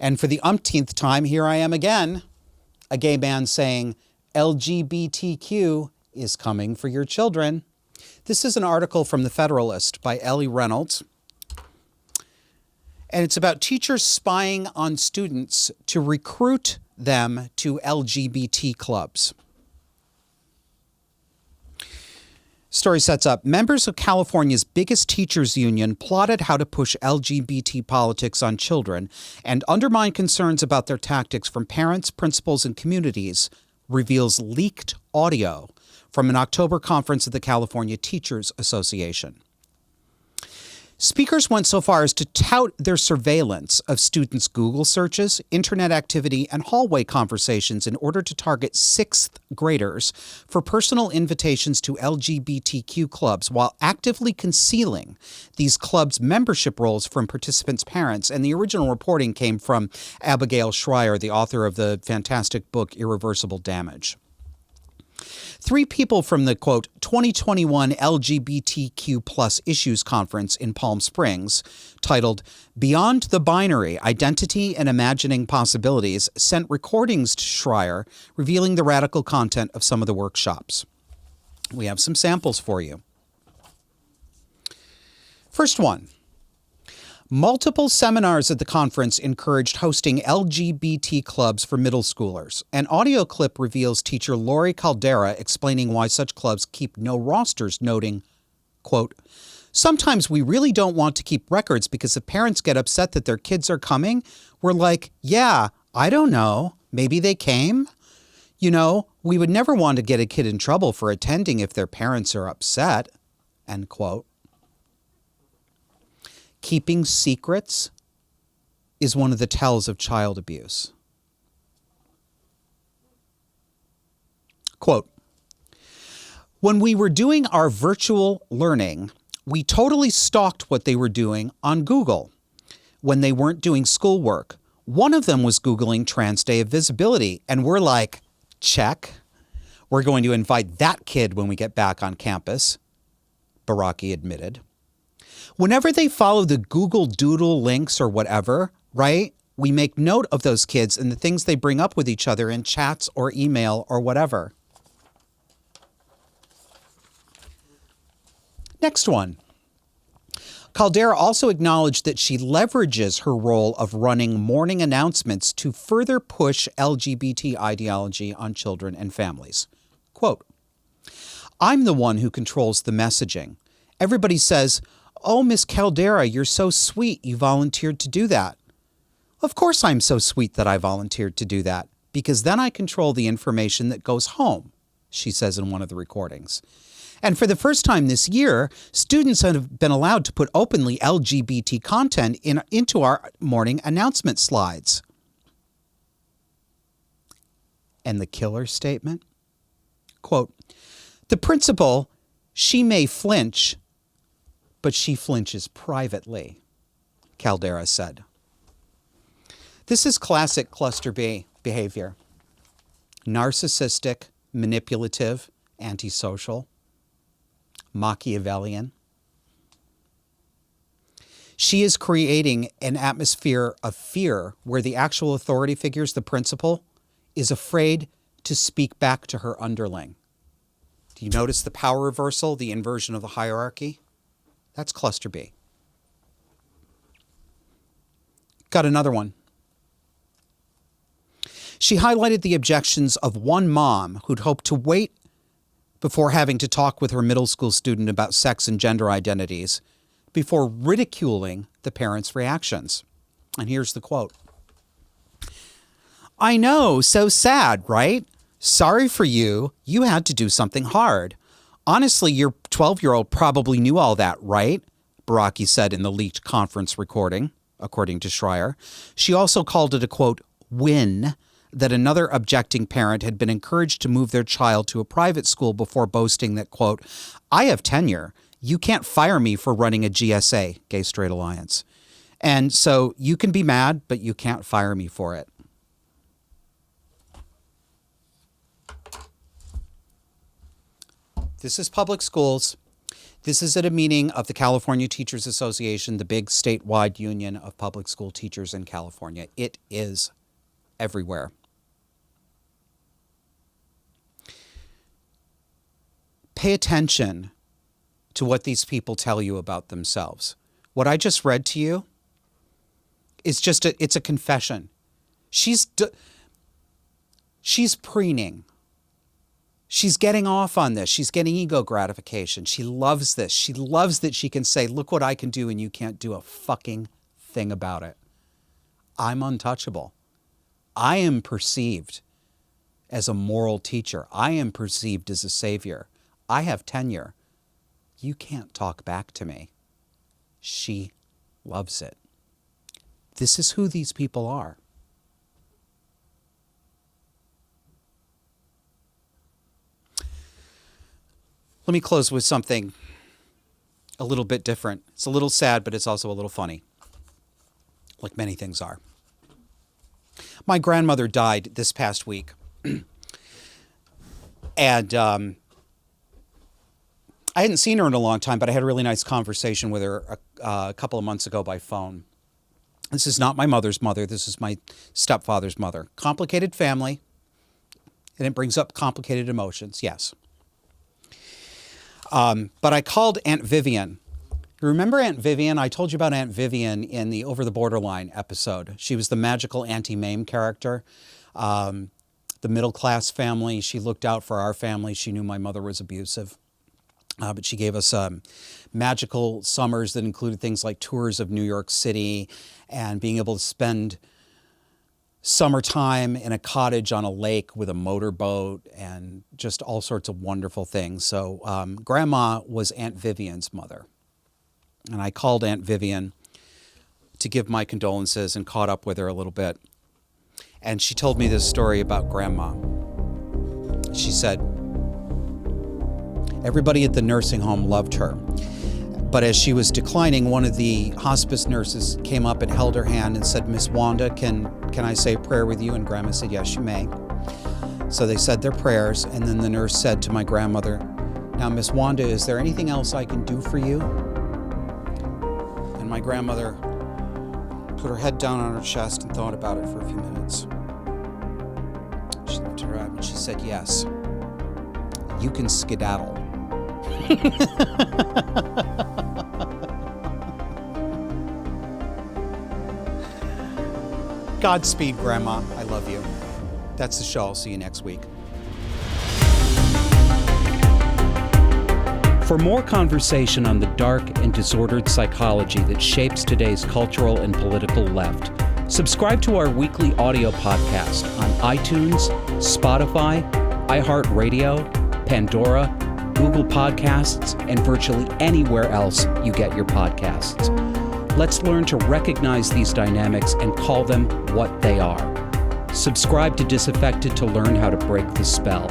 And for the umpteenth time, here I am again, a gay man saying, LGBTQ is coming for your children. This is an article from The Federalist by Ellie Reynolds. And it's about teachers spying on students to recruit them to LGBT clubs. Story sets up, members of California's biggest teachers union plotted how to push LGBT politics on children and undermine concerns about their tactics from parents, principals, and communities, reveals leaked audio from an October conference of the California Teachers Association. Speakers went so far as to tout their surveillance of students' Google searches, internet activity, and hallway conversations in order to target sixth graders for personal invitations to LGBTQ clubs while actively concealing these clubs' membership rolls from participants' parents. And the original reporting came from Abigail Schreier, the author of the fantastic book Irreversible Damage. 3 people from the, quote, 2021 LGBTQ plus issues conference in Palm Springs, titled Beyond the Binary, Identity and Imagining Possibilities, sent recordings to Schreier revealing the radical content of some of the workshops. We have some samples for you. First one. Multiple seminars at the conference encouraged hosting LGBT clubs for middle schoolers. An audio clip reveals teacher Lori Caldera explaining why such clubs keep no rosters, noting, quote, sometimes we really don't want to keep records because if parents get upset that their kids are coming, we're like, yeah, I don't know, maybe they came? You know, we would never want to get a kid in trouble for attending if their parents are upset, end quote. Keeping secrets is one of the tells of child abuse. Quote, when we were doing our virtual learning, we totally stalked what they were doing on Google when they weren't doing schoolwork. One of them was Googling Trans Day of Visibility, and we're like, check. We're going to invite that kid when we get back on campus, Baraki admitted. Whenever they follow the Google Doodle links or whatever, right, we make note of those kids and the things they bring up with each other in chats or email or whatever. Next one. Caldera also acknowledged that she leverages her role of running morning announcements to further push LGBT ideology on children and families. Quote, I'm the one who controls the messaging. Everybody says, oh, Miss Caldera, you're so sweet. You volunteered to do that. Of course I'm so sweet that I volunteered to do that, because then I control the information that goes home, she says in one of the recordings. And for the first time this year, students have been allowed to put openly LGBT content into our morning announcement slides. And the killer statement? Quote, the principal, she may flinch, but she flinches privately, Caldera said. This is classic cluster B behavior. Narcissistic, manipulative, antisocial, Machiavellian. She is creating an atmosphere of fear where the actual authority figures, the principal, is afraid to speak back to her underling. Do you notice the power reversal, the inversion of the hierarchy? That's cluster B. Got another one. She highlighted the objections of one mom who'd hoped to wait before having to talk with her middle school student about sex and gender identities, before ridiculing the parents' reactions. And here's the quote. I know, so sad, right? Sorry for you. You had to do something hard. Honestly, your 12-year-old probably knew all that, right? Baraki said in the leaked conference recording, according to Schreier. She also called it a, quote, win, that another objecting parent had been encouraged to move their child to a private school before boasting that, quote, I have tenure. You can't fire me for running a GSA, Gay Straight Alliance. And so you can be mad, but you can't fire me for it. This is public schools. This is at a meeting of the California Teachers Association, the big statewide union of public school teachers in California. It is everywhere. Pay attention to what these people tell you about themselves. What I just read to you is it's a confession. She's preening. She's getting off on this. She's getting ego gratification. She loves this. She loves that she can say, look what I can do and you can't do a fucking thing about it. I'm untouchable. I am perceived as a moral teacher. I am perceived as a savior. I have tenure. You can't talk back to me. She loves it. This is who these people are. Let me close with something a little bit different. It's a little sad, but it's also a little funny, like many things are. My grandmother died this past week. And I hadn't seen her in a long time, but I had a really nice conversation with her a couple of months ago by phone. This is not my mother's mother. This is my stepfather's mother. Complicated family, and it brings up complicated emotions, yes. But I called Aunt Vivian. Remember Aunt Vivian? I told you about Aunt Vivian in the Over the Borderline episode. She was the magical Auntie Mame character. The middle-class family. She looked out for our family. She knew my mother was abusive. But she gave us magical summers that included things like tours of New York City and being able to spend summertime in a cottage on a lake with a motorboat and just all sorts of wonderful things. So Grandma was Aunt Vivian's mother. And I called Aunt Vivian to give my condolences and caught up with her a little bit. And she told me this story about Grandma. She said, everybody at the nursing home loved her. But as she was declining, one of the hospice nurses came up and held her hand and said, Miss Wanda, can I say a prayer with you? And Grandma said, yes, you may. So they said their prayers, and then the nurse said to my grandmother, now, Miss Wanda, is there anything else I can do for you? And my grandmother put her head down on her chest and thought about it for a few minutes. She lifted her up and she said, yes, you can skedaddle. Godspeed, Grandma. I love you. That's the show. I'll see you next week. For more conversation on the dark and disordered psychology that shapes today's cultural and political left, subscribe to our weekly audio podcast on iTunes, Spotify, iHeartRadio, Pandora, Google Podcasts, and virtually anywhere else you get your podcasts. Let's learn to recognize these dynamics and call them what they are. Subscribe to Disaffected to learn how to break the spell.